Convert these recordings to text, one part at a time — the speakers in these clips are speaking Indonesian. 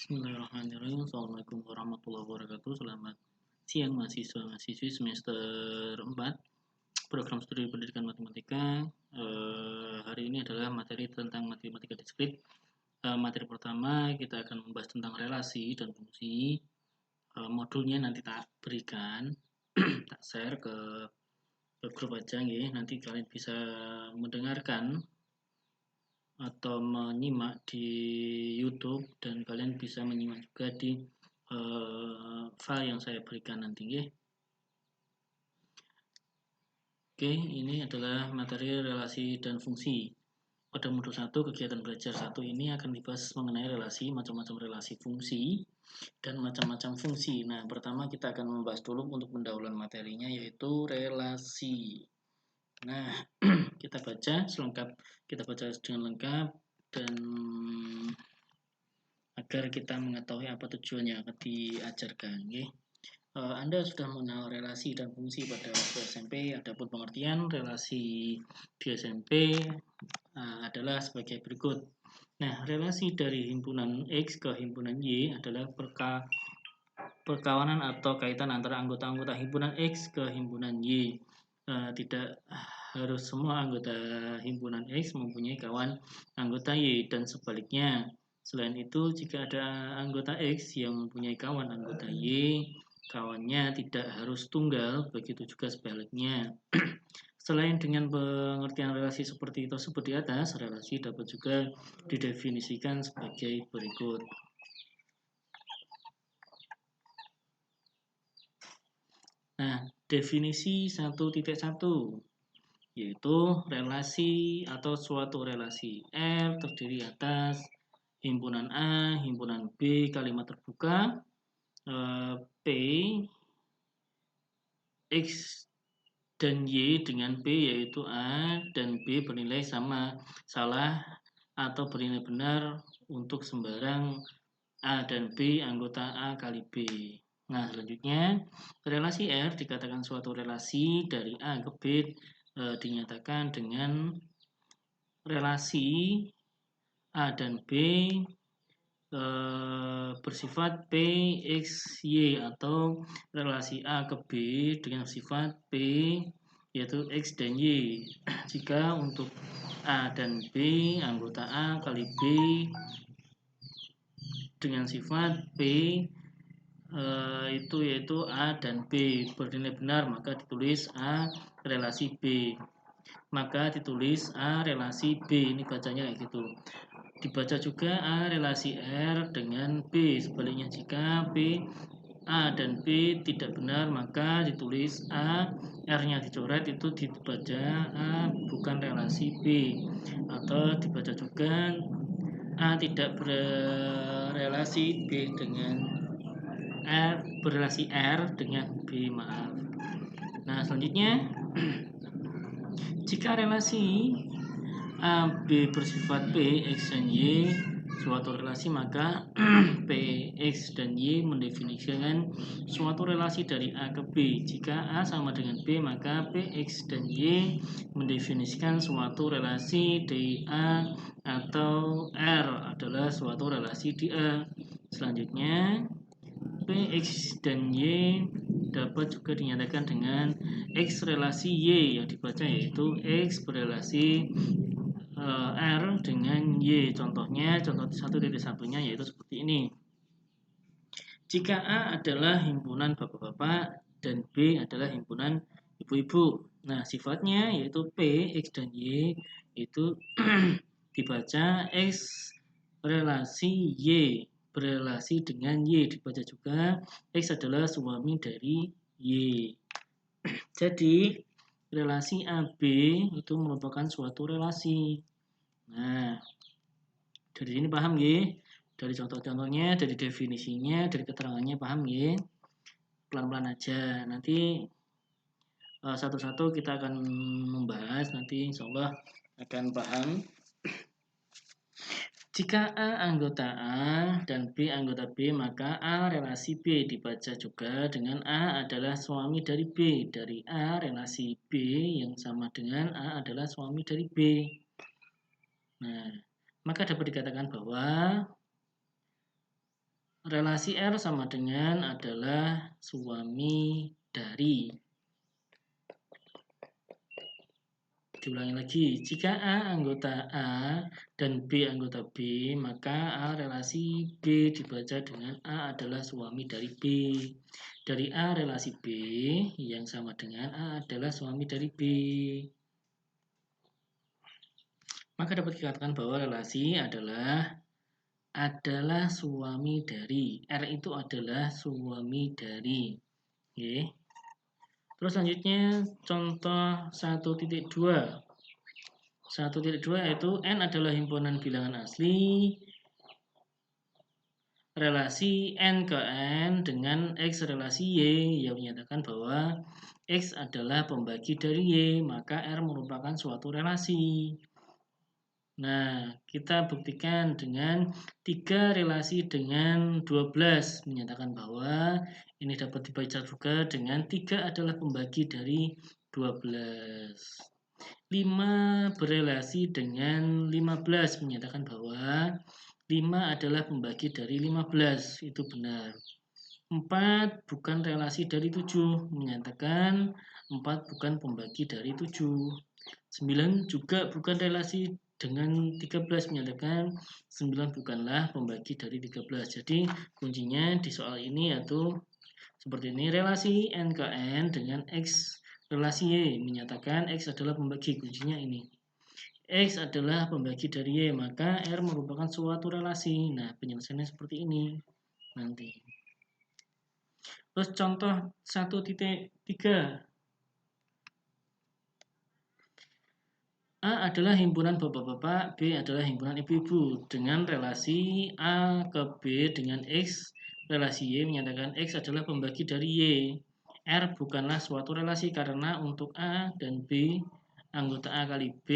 Bismillahirrahmanirrahim. Assalamualaikum warahmatullahi wabarakatuh. Selamat siang mahasiswa-mahasiswi semester 4 program studi pendidikan matematika. Hari ini adalah materi tentang matematika diskrit. Materi pertama kita akan membahas tentang relasi dan fungsi. Modulnya nanti tak berikan, tak share ke grup aja ya. Nanti kalian bisa mendengarkan atau menyimak di YouTube, dan kalian bisa menyimak juga di file yang saya berikan nanti ya. Oke, ini adalah materi relasi dan fungsi. Pada modul 1 kegiatan belajar 1 ini akan dibahas mengenai relasi, macam-macam relasi, fungsi, dan macam-macam fungsi. Nah, pertama kita akan membahas dulu untuk pendahuluan materinya, yaitu relasi. Nah, kita baca dengan lengkap, dan agar kita mengetahui apa tujuan yang akan diajarkan. Anda sudah mengenal relasi dan fungsi pada waktu SMP. Adapun pengertian relasi di SMP adalah sebagai berikut. Nah, relasi dari himpunan X ke himpunan Y adalah perkawanan atau kaitan antara anggota-anggota himpunan X ke himpunan Y. Tidak harus semua anggota himpunan X mempunyai kawan anggota Y, dan sebaliknya. Selain itu, jika ada anggota X yang mempunyai kawan anggota Y, kawannya tidak harus tunggal, begitu juga sebaliknya. Selain dengan pengertian relasi seperti tersebut di atas, relasi dapat juga didefinisikan sebagai berikut. Nah, definisi 1.1 yaitu relasi atau suatu relasi R terdiri atas himpunan A, himpunan B, kalimat terbuka, P, X dan Y dengan B, yaitu A dan B bernilai sama, salah atau bernilai benar untuk sembarang A dan B anggota A kali B. Nah, selanjutnya relasi R dikatakan suatu relasi dari A ke B dinyatakan dengan relasi A dan B bersifat P, X, Y, atau relasi A ke B dengan sifat P yaitu X dan Y. Jika untuk A dan B anggota A kali B dengan sifat P itu yaitu A dan B bernilai benar, maka ditulis A relasi B. Maka ditulis A relasi B, ini bacanya kayak gitu. Dibaca juga A relasi R dengan B. Sebaliknya, jika B, A dan B tidak benar, maka ditulis A, R-nya dicoret, itu dibaca A bukan relasi B. Atau dibaca juga A tidak berrelasi B dengan R, berrelasi R dengan B, maaf. Nah, selanjutnya jika relasi A, B bersifat P, X dan Y suatu relasi, maka P, X dan Y mendefinisikan suatu relasi dari A ke B. Jika A sama dengan B, maka P, X dan Y mendefinisikan suatu relasi di A atau R adalah suatu relasi di A. Selanjutnya P, X dan Y dapat juga dinyatakan dengan X relasi Y yang dibaca yaitu X berrelasi R dengan Y. Contohnya, contoh 1.1-nya yaitu seperti ini. Jika A adalah himpunan bapak-bapak dan B adalah himpunan ibu-ibu. Nah, sifatnya yaitu P, X, dan Y itu dibaca X relasi Y berrelasi dengan Y. Dibaca juga X adalah suami dari Y. Jadi, relasi AB itu merupakan suatu relasi. Nah, dari sini paham ya? Dari contoh-contohnya, dari definisinya, dari keterangannya paham ya? Pelan-pelan aja. Nanti satu-satu kita akan membahas, nanti insya Allah akan paham. Jika A anggota A dan B anggota B, maka A relasi B dibaca juga dengan A adalah suami dari B. Dari A relasi B yang sama dengan A adalah suami dari B. Nah, maka dapat dikatakan bahwa relasi R sama dengan adalah suami dari. Diulangi lagi, jika A anggota A dan B anggota B, maka A relasi B dibaca dengan A adalah suami dari B. Dari A relasi B yang sama dengan A adalah suami dari B. Maka dapat dikatakan bahwa relasi adalah suami dari. R itu adalah suami dari. Oke. Terus selanjutnya contoh 1.2. 1.2 yaitu N adalah himpunan bilangan asli. Relasi N ke N dengan X relasi Y yang menyatakan bahwa X adalah pembagi dari Y, maka R merupakan suatu relasi. Nah, kita buktikan dengan 3 relasi dengan 12 menyatakan bahwa ini dapat dibaca juga dengan 3 adalah pembagi dari 12. 5 berelasi dengan 15 menyatakan bahwa 5 adalah pembagi dari 15, itu benar. 4 bukan relasi dari 7 menyatakan 4 bukan pembagi dari 7. 9 juga bukan relasi dengan 13 menyatakan 9 bukanlah pembagi dari 13. Jadi kuncinya di soal ini yaitu seperti ini, relasi N ke N dengan X relasi Y menyatakan X adalah pembagi, kuncinya ini. X adalah pembagi dari Y, maka R merupakan suatu relasi. Nah, penyelesaiannya seperti ini nanti. Terus contoh 1.3. A adalah himpunan bapak-bapak, B adalah himpunan ibu-ibu. Dengan relasi A ke B dengan X, relasi Y menyatakan X adalah pembagi dari Y. R bukanlah suatu relasi karena untuk A dan B, anggota A kali B,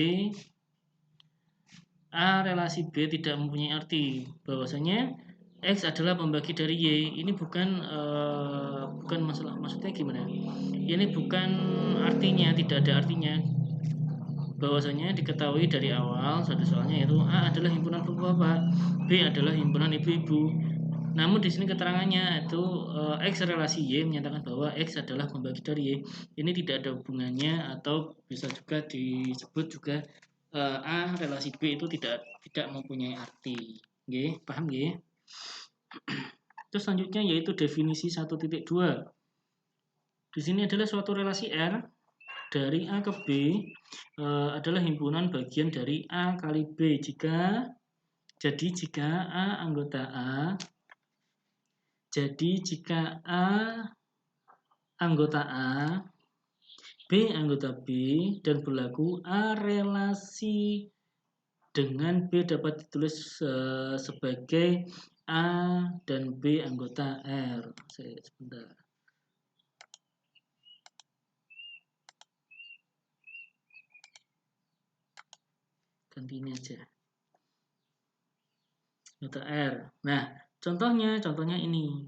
A relasi B tidak mempunyai arti. Bahwasanya X adalah pembagi dari Y. Ini bukan maksudnya gimana? Ini bukan artinya, tidak ada artinya. Bahwasanya diketahui dari awal soalnya yaitu A adalah himpunan bapak-bapak, B adalah himpunan ibu-ibu. Namun di sini keterangannya itu X relasi Y menyatakan bahwa X adalah pembagi dari Y. Ini tidak ada hubungannya atau bisa juga disebut juga A relasi B itu tidak mempunyai arti. Oke, paham nggih? Terus selanjutnya yaitu definisi 1.2. Di sini adalah suatu relasi R dari A ke B adalah himpunan bagian dari A kali B jika A anggota A, anggota A, B anggota B, dan berlaku A relasi dengan B dapat ditulis sebagai A dan B anggota R. Sebentar. Ganti ini aja. Anggota R. Nah, contohnya ini.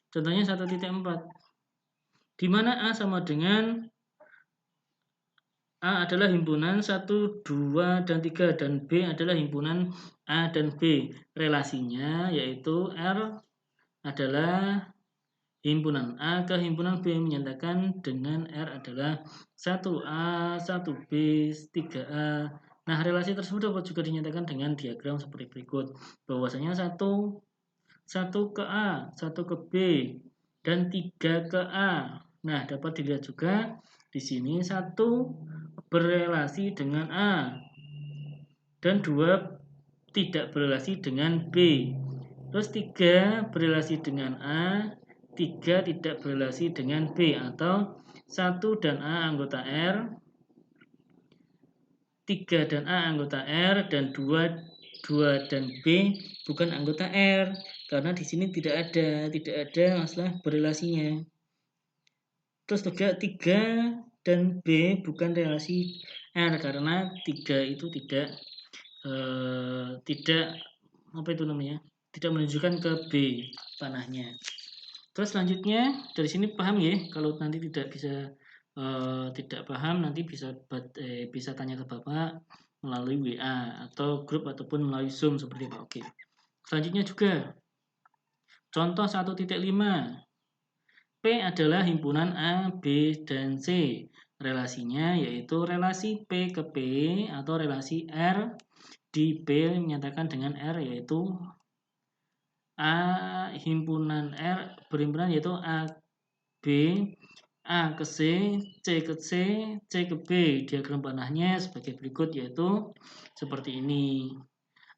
Contohnya 1.4. Di mana A sama dengan A adalah himpunan 1, 2, dan 3 dan B adalah himpunan A dan B. Relasinya yaitu R adalah himpunan A ke himpunan B menyatakan dengan R adalah 1A, 1B, 3A. Nah, relasi tersebut dapat juga dinyatakan dengan diagram seperti berikut. Bahwasanya 1 ke A, 1 ke B, dan 3 ke A. Nah, dapat dilihat juga di sini 1 berelasi dengan A dan 2 tidak berelasi dengan B. Terus 3 berelasi dengan A, 3 tidak berelasi dengan B, atau 1 dan A anggota R, 3 dan A anggota R, dan 2 dan B bukan anggota R. Karena di sini tidak ada masalah berelasinya. Terus juga 3 dan B bukan relasi R karena 3 itu tidak tidak menunjukkan ke B panahnya. Terus selanjutnya dari sini paham ya? Kalau nanti tidak paham nanti bisa tanya ke Bapak melalui WA atau grup ataupun melalui Zoom seperti itu. Oke. Selanjutnya juga Contoh 1.5. P adalah himpunan A, B, dan C. Relasinya yaitu relasi P ke P atau relasi R di P menyatakan dengan R yaitu A himpunan R berhimpunan yaitu A, B, A ke C, C ke C, C ke B. Diagram panahnya sebagai berikut yaitu seperti ini.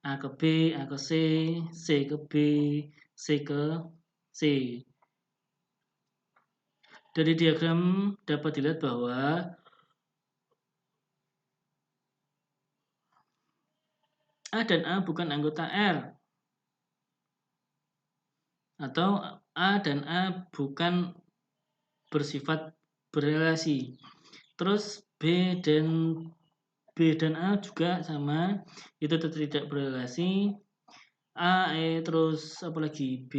A ke B, A ke C, C ke B, C ke C. Dari diagram dapat dilihat bahwa A dan A bukan anggota R. Atau A dan A bukan bersifat berrelasi. Terus B dan A juga sama, itu tidak berrelasi. A, E, terus apalagi B,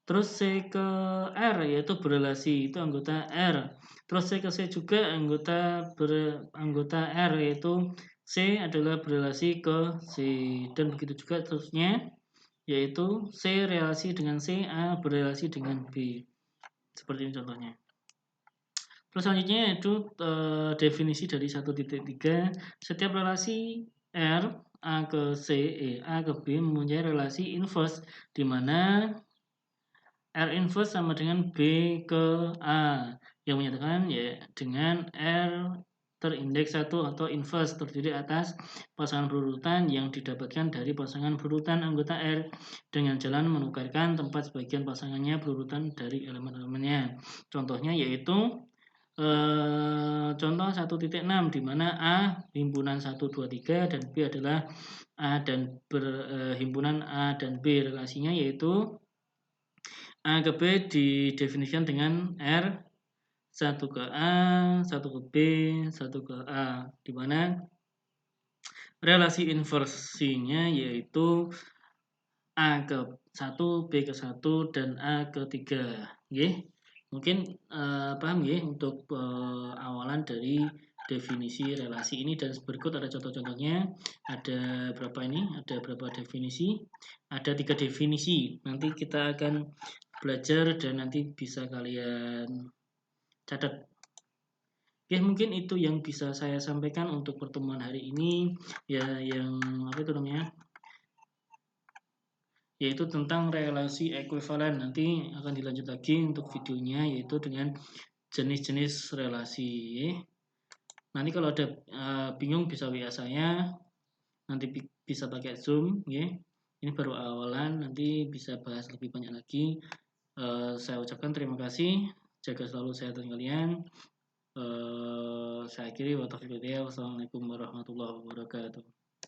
terus C ke R yaitu berrelasi, itu anggota R. Terus C ke C juga anggota R yaitu C adalah berrelasi ke C, dan begitu juga terusnya yaitu C relasi dengan C, A berrelasi dengan B. Seperti ini contohnya. Terus selanjutnya yaitu definisi dari 1.3. Setiap relasi R A ke C, A ke B mempunyai relasi inverse di mana R inverse sama dengan B ke A yang menyatakan ya dengan R terindeks 1 atau inverse terdiri atas pasangan berurutan yang didapatkan dari pasangan berurutan anggota R dengan jalan menukarkan tempat sebagian pasangannya berurutan dari elemen-elemennya. Contohnya yaitu contoh 1.6 di mana A himpunan 1, 2, 3 dan B adalah A dan himpunan A dan B. Relasinya yaitu A ke B didefinisikan dengan R 1 ke A, 1 ke B, 1 ke A, di mana relasi inversinya yaitu A ke 1, B ke 1, dan A ke 3. Mungkin paham ya untuk awalan dari definisi relasi ini, dan berikut ada contoh-contohnya. Ada berapa ini? Ada berapa definisi? Ada 3 definisi. Nanti kita akan belajar dan nanti bisa kalian catat. Mungkin itu yang bisa saya sampaikan untuk pertemuan hari ini. Ya, yang apa itu namanya? Yaitu tentang relasi ekuivalen. Nanti akan dilanjut lagi untuk videonya yaitu dengan jenis-jenis relasi. Nanti kalau ada bingung bisa WA saya. Nanti bisa pakai Zoom, ya. Ini baru awalan, nanti bisa bahas lebih banyak lagi. Saya ucapkan terima kasih, jaga selalu kesehatan kalian. Saya akhiri, wassalamualaikum warahmatullahi wabarakatuh.